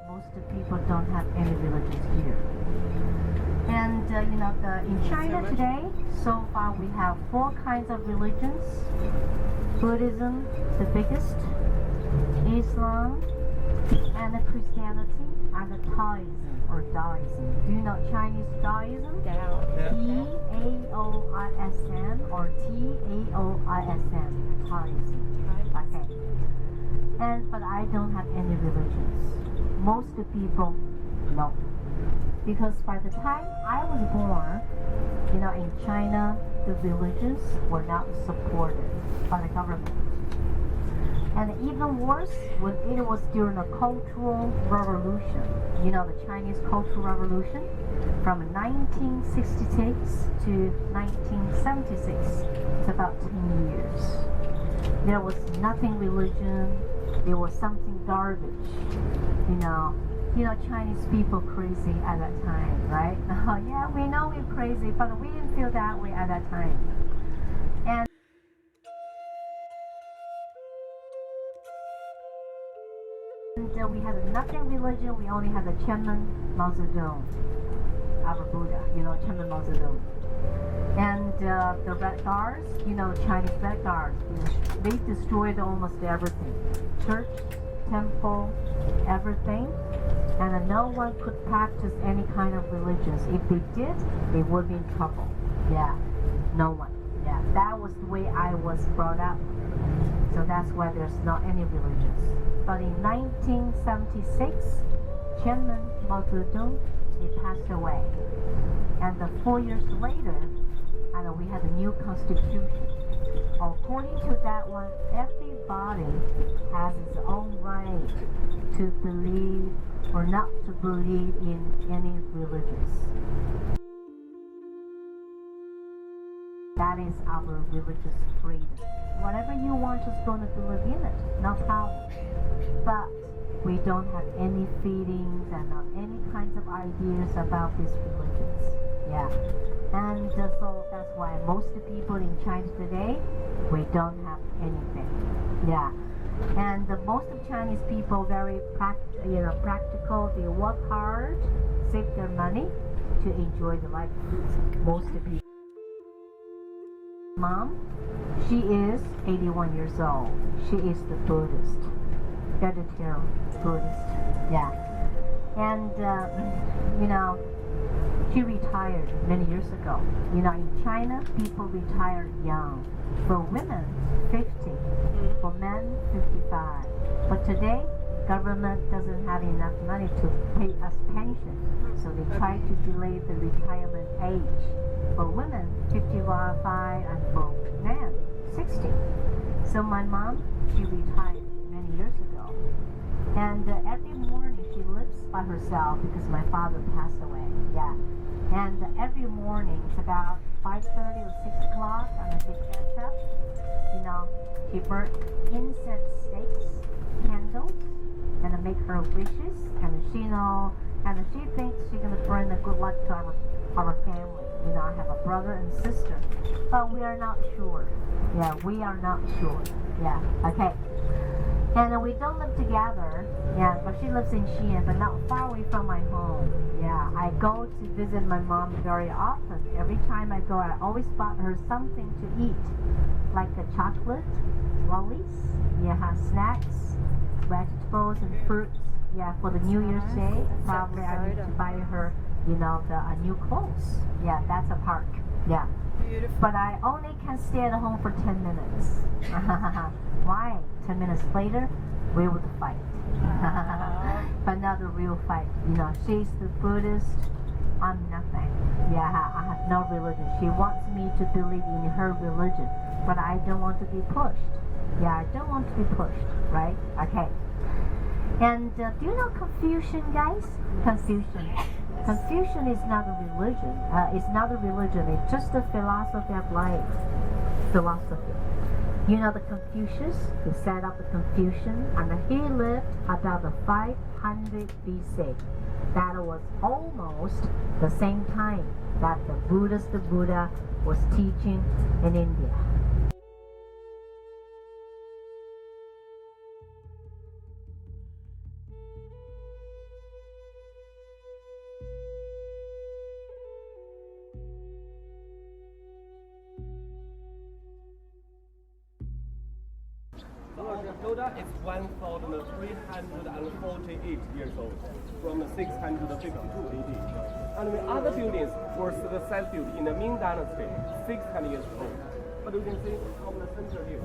most people don't have any religions here. And in China today, so far we have 4 kinds of religions. Buddhism, the biggest, Islam, and the Christianity, and the Taoism or Taoism. Do you know Chinese Taoism? T-A-O-I-S-M or T-A-O-I-S-M, Taoism. Okay. But I don't have any religions. Most people, no. Because by the time I was born, in China, the religions were not supported by the government. And even worse, when it was during the Cultural Revolution, the Chinese Cultural Revolution, from 1966 to 1976, it's about 10 years. There was nothing religion, there was something garbage, Chinese people crazy at that time, right? Yeah, we know we're crazy, but we didn't feel that way at that time. And we had nothing religion, we only had the Qianmen Mao Zedong, our Buddha, Qianmen Mao Zedong. And the Red Guards, Chinese Red Guards, they destroyed almost everything. Church, temple, everything. And no one could practice any kind of religions. If they did, they would be in trouble. Yeah, no one. Yeah, that was the way I was brought up. So that's why there's not any religions. But in 1976, Qianmen Mao Zedong, he passed away. And 4 years later, we had a new constitution. According to that one, everybody has its own right to believe or not to believe in any religions. That is our religious freedom. Whatever you want is going to believe in it, no problem. But we don't have any feelings and any kinds of ideas about these religions. Yeah. And so that's why most people in China today, we don't have anything. Yeah. And most of Chinese people very practical. They work hard, save their money to enjoy the life. Most of people. Mom, she is 81 years old. She is the Buddhist, vegetarian Buddhist. Yeah. And she retired many years ago. In China, people retire young. For women, 50. For men, 55. But today, government doesn't have enough money to pay us pension. So they try to delay the retirement age. For women, 55, and for men, 60. So my mom, she retired many years ago. And every morning she lives by herself because my father passed away. Yeah. And every morning, it's about 5:30 or 6 o'clock, and she gets up. She burns incense sticks, candles, and make her wishes. And she thinks she's gonna bring the good luck to our family. I have a brother and sister, but we are not sure. Yeah, we are not sure. Yeah. Okay. And we don't live together. Yeah, but she lives in Xian, but not far away from my home. Yeah, I go to visit my mom very often. Every time I go, I always bought her something to eat, like a chocolate, lollies, snacks, vegetables and fruits. Yeah, for the New Year's Day, probably I need to buy her, the new clothes. Yeah, that's a park. Yeah. Beautiful. But I only can stay at home for 10 minutes. Why? 10 minutes later, we would fight. But not a real fight. She's the Buddhist. I'm nothing. Yeah, I have no religion. She wants me to believe in her religion, but I don't want to be pushed. Yeah, I don't want to be pushed, right? Okay. And do you know Confucian, guys? Confucian is not a religion. It's not a religion. It's just a philosophy of life. Philosophy. The Confucius, he set up the Confucian, and he lived about the 500 BC. That was almost the same time that the Buddha was teaching in India. pagoda is 1,348 years old, from 652 AD. And the other buildings were the site built in the Ming Dynasty, 600 years old. But you can see from the center here,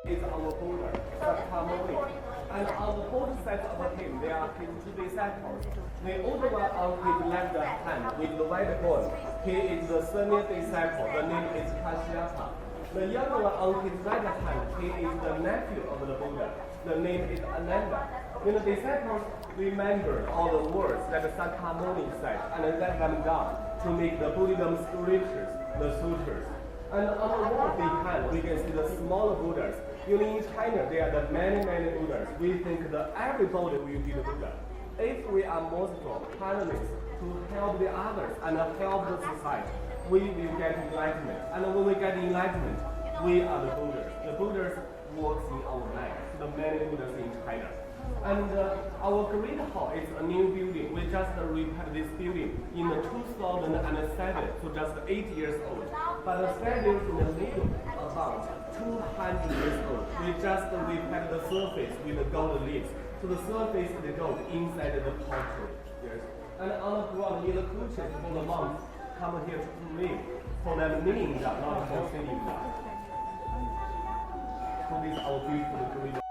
is our Buddha, Sakyamuni. And on both sides of him, there are his two disciples. The older one on his left hand with the white horn, he is the senior disciple, the name is Kashyapa. The younger one on his right hand, he is the nephew of the Buddha, the name is Ananda. When the disciples remember all the words that Sakyamuni said and let them down to make the Buddhism scriptures, the sutras. And on the wall behind, we can see the smaller Buddhas. In China, there are the many Buddhas. We think that everybody will be the Buddha. If we are merciful, kindness, to help the others and help the society, we will get enlightenment. And when we get enlightenment, we are the Buddhas. The Buddhas works in our life, the many Buddhas in China. And our Great Hall is a new building. We just repaired this building in 2007, so just 8 years old. But the statues in the middle, about 200 years old. We just repaired the surface with the gold leaves. So the surface is the gold inside the pottery. Yes. And on the ground, in the cushions for the monks come here to live. For them kneeling down, not for sitting down. So this is our beautiful Great Hall.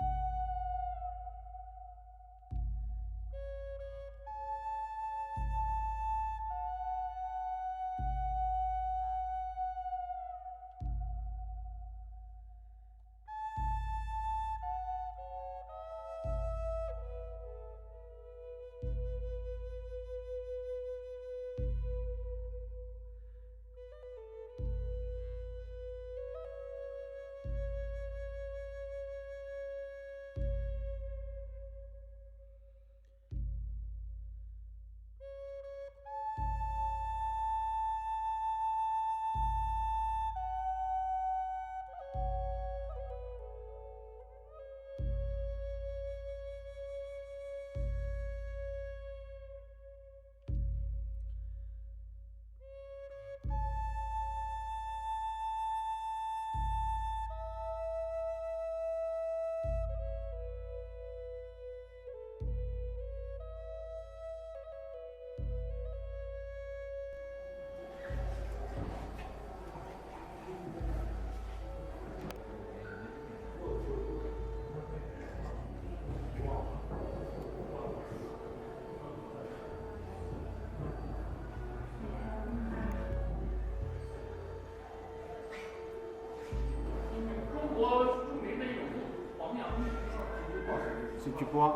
Si tu bois.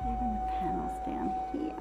Even the panels down here.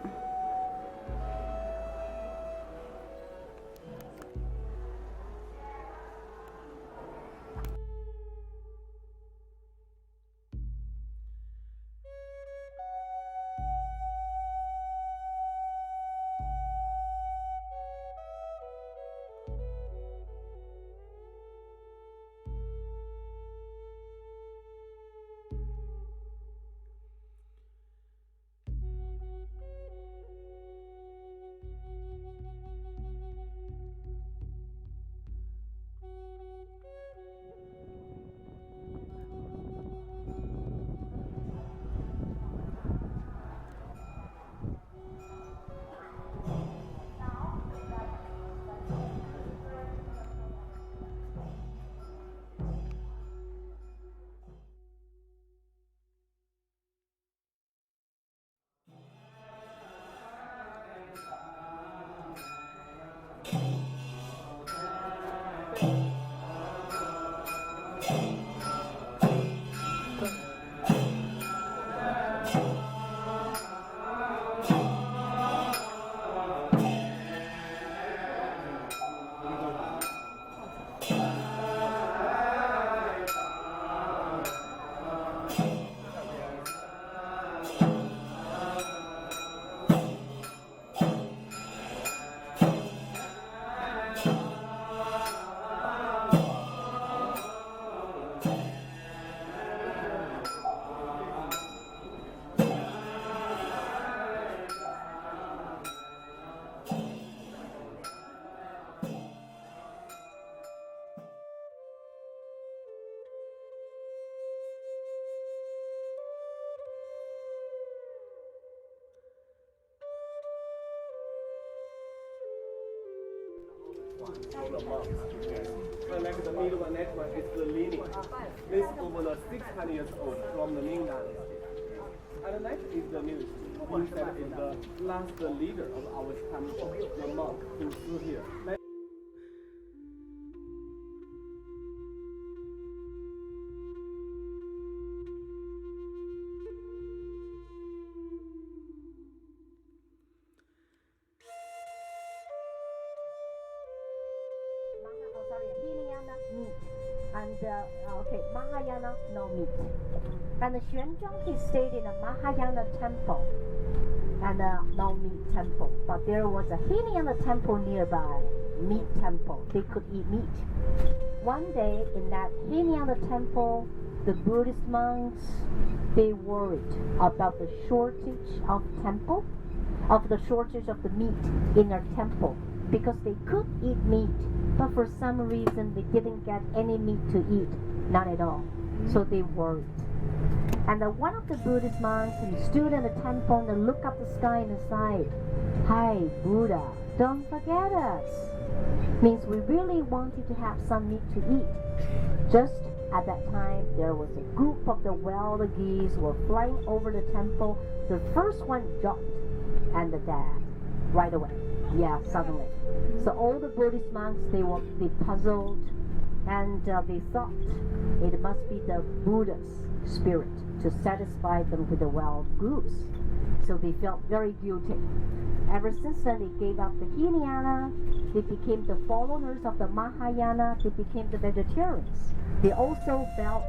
of the monks. And like the middle one, next one is the lineage. This over the 600 years old from the Ming Dynasty. And the next is the newest. Means that is the last leader of our temple, the monk who stood here. Hinayana meat, and Mahayana no meat. And the Xuanzhang he stayed in a Mahayana temple and a no meat temple, but there was a Hinayana temple nearby, meat temple. They could eat meat. One day in that Hinayana temple, the Buddhist monks they worried about the shortage of the shortage of the meat in their temple, because they could eat meat, but for some reason they didn't get any meat to eat, none at all. So they worried. And one of the Buddhist monks, he stood in the temple and looked up the sky and sighed, "Hi, Buddha, don't forget us." Means we really want you to have some meat to eat. Just at that time, there was a group of the wild geese were flying over the temple. The first one dropped and died right away. Yeah, suddenly. So all the Buddhist monks, they puzzled, and they thought it must be the Buddha's spirit to satisfy them with the wild goose. So they felt very guilty. Ever since then, they gave up the Hinayana. They became the followers of the Mahayana. They became the vegetarians. They also built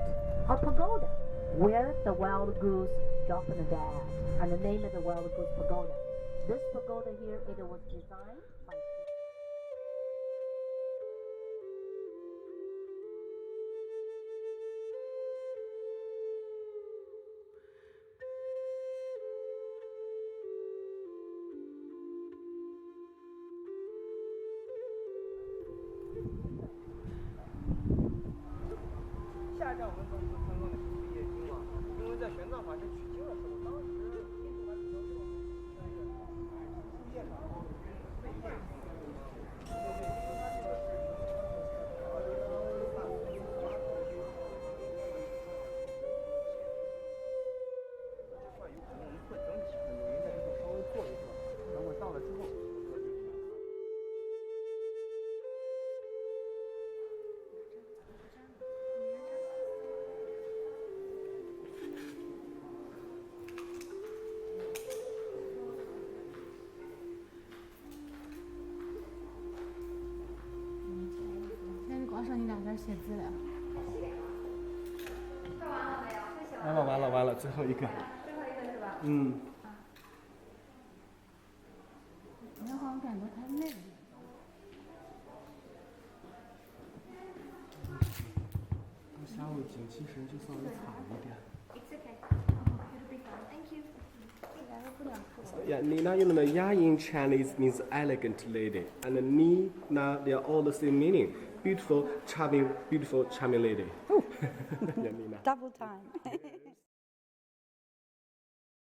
a pagoda where the wild goose dropped and died, and the name of the wild goose pagoda. This pagoda here, it was designed by...写资料。完了，最后一个。是吧？嗯。我好像感觉太累了。到下午精气神就稍微差一点。Yeah, Nina, you know, Ya in Chinese means elegant lady, and Nina, they are all the same meaning. Beautiful, charming lady. Oh, yeah, Nina. Double time.